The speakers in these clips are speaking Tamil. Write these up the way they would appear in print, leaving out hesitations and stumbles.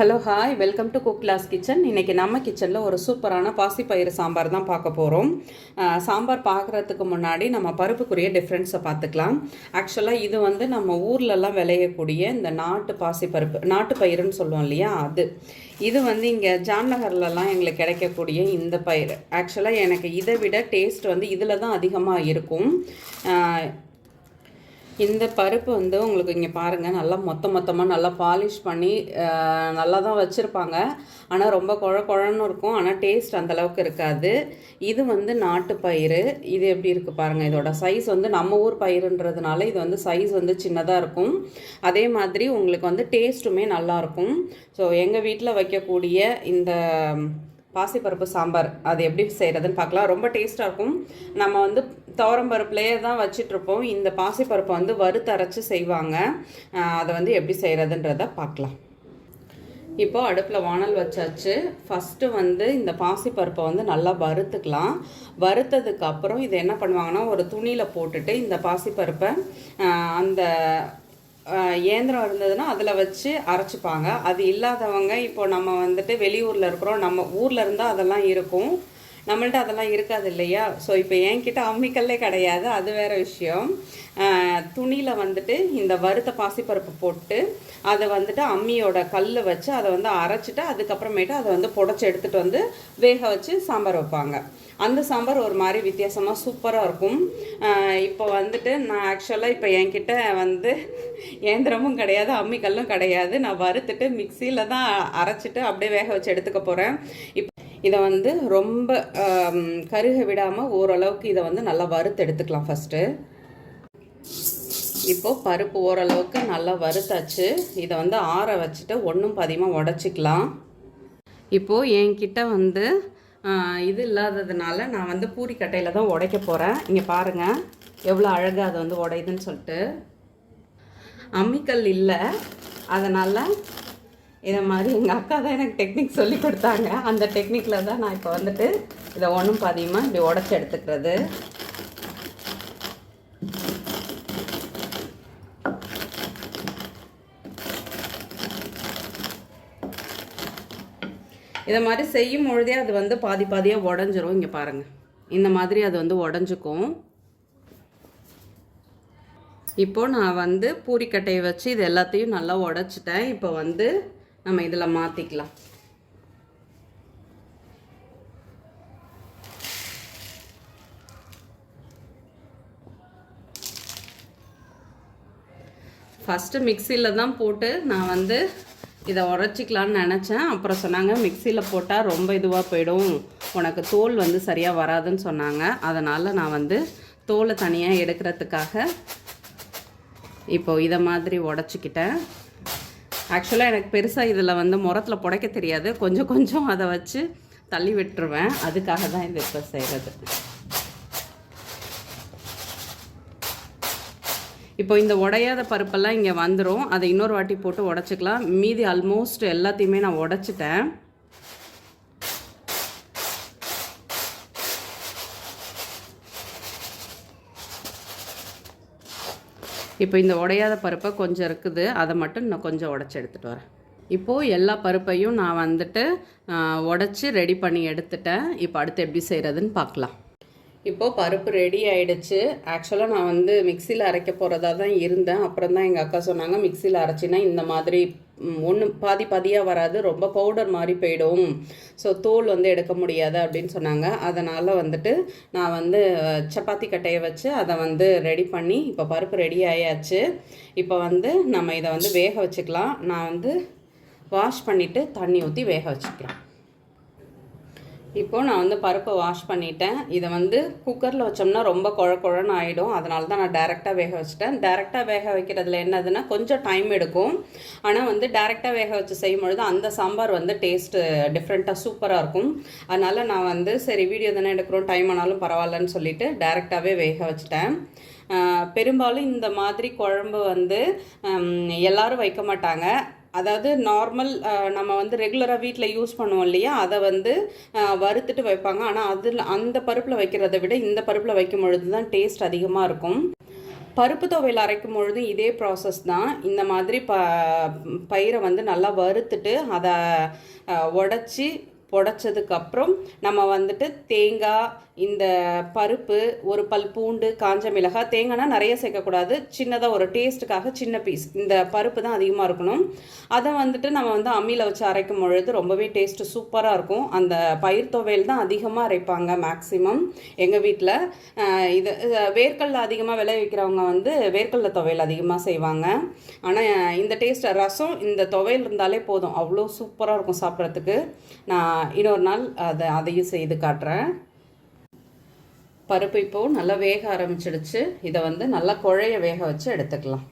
Hello hi, welcome to cook class kitchen. இன்றைக்கி நம்ம கிச்சனில் ஒரு சூப்பரான பாசிப்பயிறு சாம்பார் தான் பார்க்க போகிறோம். சாம்பார் பார்க்குறதுக்கு முன்னாடி நம்ம பருப்புக்குரிய டிஃப்ரென்ஸை பார்த்துக்கலாம். ஆக்சுவலாக இது வந்து நம்ம ஊர்லெலாம் விளையக்கூடிய இந்த நாட்டு பயிருன்னு சொல்லுவோம் இல்லையா, இது வந்து இங்கே ஜாம்நகர்லலாம் எங்களுக்கு கிடைக்கக்கூடிய இந்த பயிர். ஆக்சுவலாக எனக்கு இதை விட டேஸ்ட் வந்து இதில் தான் அதிகமாக இருக்கும். இந்த பருப்பு வந்து உங்களுக்கு இங்கே பாருங்கள், நல்லா மொத்தமாக நல்லா பாலிஷ் பண்ணி நல்லா தான் வச்சுருப்பாங்க. ஆனால் ரொம்ப குழன்னு இருக்கும், ஆனால் டேஸ்ட் அந்தளவுக்கு இருக்காது. இது வந்து நாட்டு பயிறு. இது எப்படி இருக்குது பாருங்கள். இதோட சைஸ் வந்து நம்ம ஊர் பயிருன்றதுனால இது வந்து சைஸ் வந்து சின்னதாக இருக்கும். அதே மாதிரி உங்களுக்கு வந்து டேஸ்ட்டுமே நல்லாயிருக்கும். ஸோ எங்கள் வீட்டில் வைக்கக்கூடிய இந்த பாசிப்பருப்பு சாம்பார் அது எப்படி செய்கிறதுன்னு பார்க்கலாம். ரொம்ப டேஸ்ட்டாக இருக்கும். நம்ம வந்து துவரம்பருப்புலேயே தான் வச்சிட்ருப்போம். இந்த பாசிப்பருப்பை வந்து வறுத்து அரைச்சி செய்வாங்க. அதை வந்து எப்படி செய்கிறதுன்றதை பார்க்கலாம். இப்போது அடுப்பில் வானல் வச்சாச்சு. ஃபஸ்ட்டு வந்து இந்த பாசிப்பருப்பை வந்து நல்லா வறுத்துக்கலாம். வறுத்ததுக்கு அப்புறம் இதை என்ன பண்ணுவாங்கன்னா, ஒரு துணியில் போட்டுட்டு இந்த பாசிப்பருப்பை அந்த இயந்திரம் இருந்ததுன்னா அதில் வச்சு அரைச்சிப்பாங்க. அது இல்லாதவங்க, இப்போ நம்ம வந்துட்டு வெளியூரில் இருக்கிறோம், நம்ம ஊரில் இருந்தால் அதெல்லாம் இருக்கும், நம்மள்ட்ட அதெல்லாம் இருக்காது இல்லையா. ஸோ இப்போ என்கிட்ட அம்மிக்கல்லே கிடையாது, அது வேறு விஷயம். துணியில் வந்துட்டு இந்த வறுத்த பாசிப்பருப்பு போட்டு அதை வந்துட்டு அம்மியோட கல் வச்சு அதை வந்து அரைச்சிட்டு அதுக்கப்புறமேட்டு அதை வந்து புடச்சி எடுத்துகிட்டு வந்து வேக வச்சு சாம்பார் வைப்பாங்க. அந்த சாம்பார் ஒரு மாதிரி வித்தியாசமாக சூப்பராக இருக்கும். இப்போ வந்துட்டு நான் ஆக்சுவலாக இப்போ என்கிட்ட வந்து இயந்திரமும் கிடையாது, அம்மிக்கல்லும் கிடையாது. நான் வறுத்துட்டு மிக்சியில் தான் அரைச்சிட்டு அப்படியே வேக வச்சு எடுத்துக்க போகிறேன். இதை வந்து ரொம்ப கருக விடாமல் ஓரளவுக்கு இதை வந்து நல்லா வறுத்து எடுத்துக்கலாம் ஃபஸ்ட்டு. இப்போது பருப்பு ஓரளவுக்கு நல்லா வறுத்தாச்சு. இதை வந்து ஆற வச்சுட்டு ஒன்றும் பாதியமாக உடச்சிக்கலாம். இப்போது என்கிட்ட வந்து இது இல்லாததுனால நான் வந்து பூரிக்கட்டையில் தான் உடைக்க போகிறேன். இங்கே பாருங்கள் எவ்வளோ அழகாக அதை வந்து உடையுதுன்னு சொல்லிட்டு. அம்மிக்கல் இல்லை, அதனால் இதை மாதிரி எங்கள் அக்கா தான் எனக்கு டெக்னிக் சொல்லி கொடுத்தாங்க. அந்த டெக்னிக்கில் தான் நான் இப்போ வந்துட்டு இதை ஒன்றும் பாதியமாக இப்படி உடச்சி எடுத்துக்கிறது. இதை மாதிரி செய்யும் பொழுதே அது வந்து பாதியாக உடஞ்சிரும். இங்கே பாருங்கள், இந்த மாதிரி அது வந்து உடஞ்சிக்கும். இப்போது நான் வந்து பூரிக்கட்டையை வச்சு இது எல்லாத்தையும் நல்லா உடச்சிட்டேன். இப்போ வந்து நம்ம இதில் மாற்றிக்கலாம். ஃபஸ்ட்டு மிக்சியில் தான் போட்டு நான் வந்து இதை உடச்சிக்கலான்னு நினச்சேன். அப்புறம் சொன்னாங்க மிக்சியில் போட்டால் ரொம்ப இதுவாக போயிடும், உனக்கு தோல் வந்து சரியாக வராதுன்னு சொன்னாங்க. அதனால் நான் வந்து தோலை தனியாக எடுக்கிறதுக்காக இப்போது இதை மாதிரி உடச்சிக்கிட்டேன். ஆக்சுவலாக எனக்கு பெருசாக இதில் வந்து முரத்தில் புடைக்க தெரியாது, கொஞ்சம் அதை வச்சு தள்ளி விட்டுருவேன். அதுக்காக தான் இது இப்போ செய்கிறது. இப்போ இந்த உடையாத பருப்பெல்லாம் இங்கே வந்துடும். அதை இன்னொரு வாட்டி போட்டு உடச்சிக்கலாம். மீதி ஆல்மோஸ்ட் எல்லாத்தையுமே நான் உடச்சிட்டேன். இப்போ இந்த உடையாத பருப்பை கொஞ்சம் இருக்குது, அதை மட்டும் இன்னும் கொஞ்சம் உடச்சி எடுத்துகிட்டு வரேன். இப்போது எல்லா பருப்பையும் நான் வந்துட்டு உடச்சி ரெடி பண்ணி எடுத்துட்டேன். இப்போ அடுத்து எப்படி செய்கிறதுன்னு பார்க்கலாம். இப்போது பருப்பு ரெடி ஆகிடுச்சு. ஆக்சுவலாக நான் வந்து மிக்சியில் அரைக்க போகிறதா தான் இருந்தேன். அப்புறம் தான் எங்கள் அக்கா சொன்னாங்க, மிக்சியில் அரைச்சின்னா இந்த மாதிரி ஒன்று பாதியாக வராது, ரொம்ப பவுடர் மாதிரி போயிடும், ஸோ தோல் வந்து எடுக்க முடியாது அப்படின்னு சொன்னாங்க. அதனால் வந்துட்டு நான் வந்து சப்பாத்தி கட்டையை வச்சு அதை வந்து ரெடி பண்ணி இப்போ பருப்பு ரெடி ஆயாச்சு. இப்போ வந்து நம்ம இதை வந்து வேக வச்சுக்கலாம். நான் வந்து வாஷ் பண்ணிவிட்டு தண்ணி ஊற்றி வேக வச்சுக்கலாம். இப்போது நான் வந்து பருப்பை வாஷ் பண்ணிட்டேன். இதை வந்து குக்கரில் வச்சோம்னா ரொம்ப குழன்னு ஆகிடும். அதனால தான் நான் டேரெக்டாக வேக வச்சுட்டேன். டேரெக்டாக வேக வைக்கிறதுல என்னதுன்னா கொஞ்சம் டைம் எடுக்கும். ஆனால் வந்து டேரெக்டாக வேக வச்சு செய்யும் பொழுது அந்த சாம்பார் வந்து டேஸ்ட்டு டிஃப்ரெண்ட்டாக சூப்பராக இருக்கும். அதனால் நான் வந்து சரி வீடியோ தானே எடுக்கிறோம், டைம் ஆனாலும் பரவாயில்லன்னு சொல்லிவிட்டு டேரெக்டாகவே வேக வச்சுட்டேன். பெரும்பாலும் இந்த மாதிரி குழம்பு வந்து எல்லோரும் வைக்க மாட்டாங்க. அதாவது நார்மல் நம்ம வந்து ரெகுலராக வீட்டில் யூஸ் பண்ணுவோம் இல்லையா, அதை வந்து வறுத்துட்டு வைப்பாங்க. ஆனால் அந்த பருப்பில் வைக்கிறத விட இந்த பருப்பில் வைக்கும் பொழுது தான் டேஸ்ட் அதிகமாக இருக்கும். பருப்பு துவையல் அரைக்கும் பொழுது இதே ப்ராசஸ் தான். இந்த மாதிரி பயிரை வந்து நல்லா வறுத்துட்டு அதை உடச்சி புடைச்சதுக்கப்புறம் நம்ம வந்துட்டு தேங்காய், இந்த பருப்பு, ஒரு பல் பூண்டு, காஞ்ச மிளகாய், தேங்காய்னா நிறைய சேர்க்கக்கூடாது, சின்னதாக ஒரு டேஸ்ட்டுக்காக சின்ன பீஸ், இந்த பருப்பு தான் அதிகமாக இருக்கணும். அதை வந்துட்டு நம்ம வந்து அம்மியில் வச்சு அரைக்கும் பொழுது ரொம்பவே டேஸ்ட்டு சூப்பராக இருக்கும். அந்த பயிர் துவையல் தான் அதிகமாக அரைப்பாங்க மேக்ஸிமம் எங்கள் வீட்டில். இது வேர்க்கடலை அதிகமாக விளைவிக்கிறவங்க வந்து வேர்க்கடலை துவையல் அதிகமாக செய்வாங்க. ஆனால் இந்த டேஸ்ட் ரசம் இந்த துவையல் இருந்தாலே போதும், அவ்வளோ சூப்பராக இருக்கும் சாப்பிட்றதுக்கு. நான் இன்னொரு நாள் அதையும் செய்து காட்டுறேன். பருப்பு இப்போது நல்லா வேக ஆரம்பிச்சிடுச்சு. இதை வந்து நல்லா குழைய வேக வச்சு எடுத்துக்கலாம்.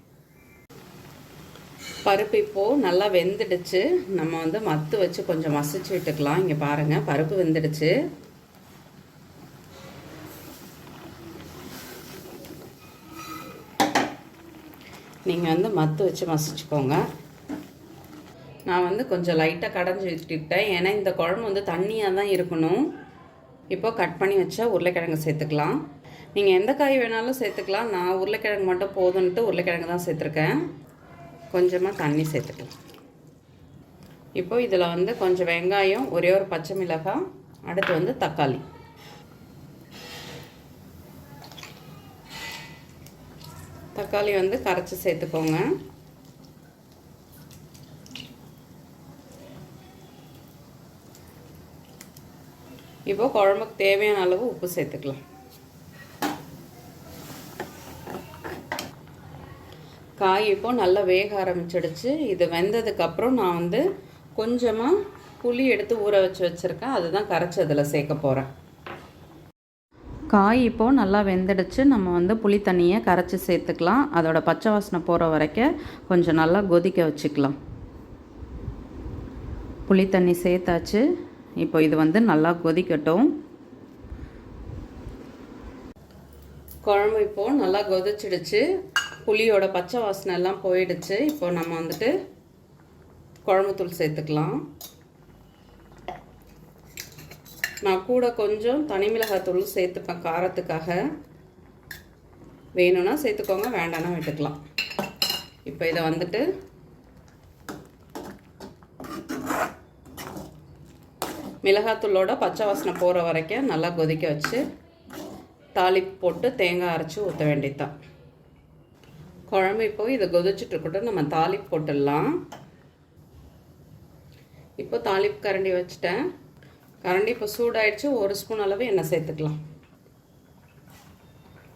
பருப்பு இப்போது நல்லா வெந்துடுச்சு. நம்ம வந்து மத்து வச்சு கொஞ்சம் மசிச்சு விட்டுக்கலாம். இங்கே பாருங்கள், பருப்பு வெந்துடுச்சு. நீங்கள் வந்து மத்து வச்சு மசிச்சுக்கோங்க. நான் வந்து கொஞ்சம் லைட்டாக கடைஞ்சி விட்டுட்டேன், ஏன்னா இந்த குழம்பு வந்து தண்ணியாக தான் இருக்கணும். இப்போ கட் பண்ணி வச்சா உருளைக்கிழங்கு சேர்த்துக்கலாம். நீங்கள் எந்த காய் வேணாலும் சேர்த்துக்கலாம். நான் உருளைக்கிழங்கு மட்டும் போதுன்ட்டு உருளைக்கிழங்கு தான் சேர்த்துருக்கேன். கொஞ்சமாக தண்ணி சேர்த்துக்கலாம். இப்போது இதில் வந்து கொஞ்சம் வெங்காயம், ஒரே ஒரு பச்சை மிளகாய், அடுத்து வந்து தக்காளி. தக்காளி வந்து கரைச்சி சேர்த்துக்கோங்க. இப்போது குழம்புக்கு தேவையான அளவு உப்பு சேர்த்துக்கலாம். காய் இப்போது நல்லா வேக ஆரம்பிச்சிடுச்சு. இது வெந்ததுக்கப்புறம் நான் வந்து கொஞ்சமாக புளி எடுத்து ஊற வச்சுருக்கேன். அதுதான் கரைச்சி அதில் சேர்க்க போகிறேன். காய் இப்போது நல்லா வெந்துடுச்சு. நம்ம வந்து புளி தண்ணியை கரைச்சி சேர்த்துக்கலாம். அதோட பச்சை வாசனை போகிற வரைக்கும் கொஞ்சம் நல்லா கொதிக்க வச்சுக்கலாம். புளி தண்ணி சேர்த்தாச்சு. இப்போ இது வந்து நல்லா கொதிக்கட்டும். குழம்பு இப்போது நல்லா கொதிச்சிடுச்சு. புளியோட பச்சை வாசனை எல்லாம் போயிடுச்சு. இப்போ நம்ம வந்துட்டு குழம்புத்தூள் சேர்த்துக்கலாம். நான் கூட கொஞ்சம் தனி மிளகாய்த்தூள் சேர்த்துப்பேன் காரத்துக்காக. வேணும்னா சேர்த்துக்கோங்க, வேண்டாம்னா விட்டுக்கலாம். இப்போ இதை வந்துட்டு மிளகாத்தூளோட பச்சை வாசனை போகிற வரைக்கும் நல்லா கொதிக்க வச்சு தாளிப்பு போட்டு தேங்காய் அரைச்சி ஊற்ற வேண்டியதுதான். குழம்பு இப்போது இதை கொதிச்சுட்டு இருக்கட்டும், நம்ம தாளிப்பு போட்டுடலாம். இப்போ தாளிப்பு கரண்டி வச்சுட்டேன். கரண்டி இப்போ சூடாயிடுச்சு. ஒரு ஸ்பூன் அளவு எண்ணெய் சேர்த்துக்கலாம்.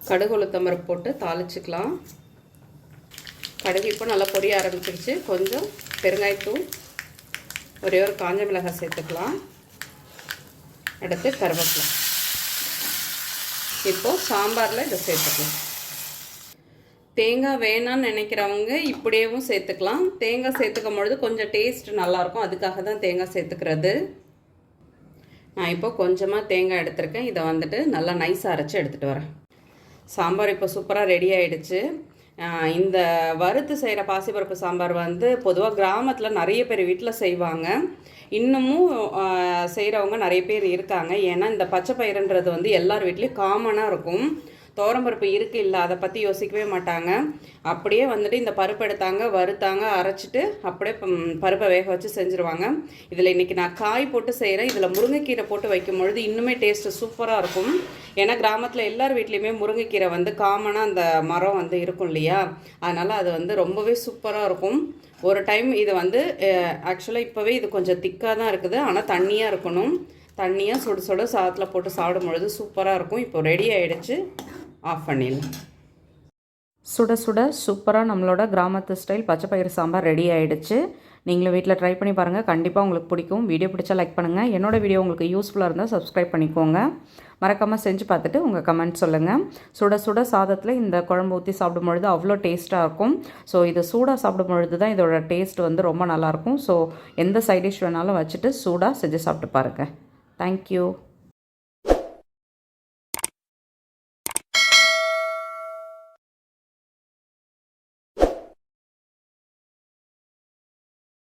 கடுகு உளுத்தம்பருப்பு போட்டு தாளிச்சுக்கலாம். கடுகு இப்போ நல்லா பொரிய ஆரம்பிச்சிருச்சு. கொஞ்சம் பெருங்காயத்தூள், ஒரே ஒரு காஞ்ச மிளகாய் சேர்த்துக்கலாம். அடுத்து கருவேப்பிலை. இப்போது சாம்பாரில் இதை சேர்த்துக்கலாம். தேங்காய் வேணான்னு நினைக்கிறவங்க இப்படியேவும் சேர்த்துக்கலாம். தேங்காய் சேர்த்துக்கும் பொழுது கொஞ்சம் டேஸ்ட் நல்லாயிருக்கும், அதுக்காக தான் தேங்காய் சேர்த்துக்கிறது. நான் இப்போ கொஞ்சமாக தேங்காய் எடுத்துருக்கேன். இதை வந்துட்டு நல்லா நைஸாக அரைச்சி எடுத்துகிட்டு வரேன். சாம்பார் இப்போ சூப்பராக ரெடி ஆகிடுச்சு. இந்த வறுத்து செய்கிற பாசிப்பருப்பு சாம்பார் வந்து பொதுவாக கிராமத்தில் நிறைய பேர் வீட்டில் செய்வாங்க. இன்னமும் செய்கிறவங்க நிறைய பேர் இருக்காங்க. ஏன்னா இந்த பச்சை பயிறுன்றது வந்து எல்லார் வீட்லேயும் காமனாக இருக்கும். துவரம்பருப்பு இருக்குது இல்லை அதை பற்றி யோசிக்கவே மாட்டாங்க. அப்படியே வந்துட்டு இந்த பருப்பு எடுத்தாங்க, வறுத்தாங்க, அரைச்சிட்டு அப்படியே பருப்பை வேக வச்சு செஞ்சுருவாங்க. இதில் இன்றைக்கி நான் காய் போட்டு செய்கிறேன். இதில் முருங்கைக்கீரை போட்டு வைக்கும் பொழுது இன்னுமே டேஸ்ட்டு சூப்பராக இருக்கும். ஏன்னா கிராமத்தில் எல்லார் வீட்லேயுமே முருங்கைக்கீரை வந்து காமனாக அந்த மரம் வந்து இருக்கும் இல்லையா, அதனால் அது வந்து ரொம்பவே சூப்பராக இருக்கும். ஒரு டைம் இது வந்து ஆக்சுவலாக இப்போவே இது கொஞ்சம் திக்காக தான் இருக்குது, ஆனால் தண்ணியாக இருக்கணும். தண்ணியாக சுடு சுட சாதத்தில் போட்டு சாப்பிடும் பொழுது சூப்பராக இருக்கும். இப்போ ரெடி ஆகிடுச்சு, ஆஃப் பண்ணிடலாம். சுட சுட சூப்பராக நம்மளோட கிராமத்து ஸ்டைல் பச்சை பயிறு சாம்பார் ரெடி ஆகிடுச்சு. நீங்களும் வீட்டில் ட்ரை பண்ணி பாருங்கள், கண்டிப்பாக உங்களுக்கு பிடிக்கும். வீடியோ பிடிச்சா லைக் பண்ணுங்கள். என்னோடய வீடியோ உங்களுக்கு யூஸ்ஃபுல்லாக இருந்தால் சப்ஸ்கிரைப் பண்ணிக்கோங்க. மறக்காமல் செஞ்சு பார்த்துட்டு உங்கள் கமெண்ட் சொல்லுங்கள். சுட சுட சாதத்தில் இந்த குழம்பு ஊற்றி சாப்பிடும் பொழுது அவ்வளோ டேஸ்ட்டாக இருக்கும். ஸோ இது சூடாக சாப்பிடும் பொழுது தான் இதோட டேஸ்ட் வந்து ரொம்ப நல்லாயிருக்கும். ஸோ எந்த சைட் டிஷ் வேணாலும் வச்சுட்டு சூடாக செஞ்சு சாப்பிட்டு பாருங்கள். தேங்க்யூ.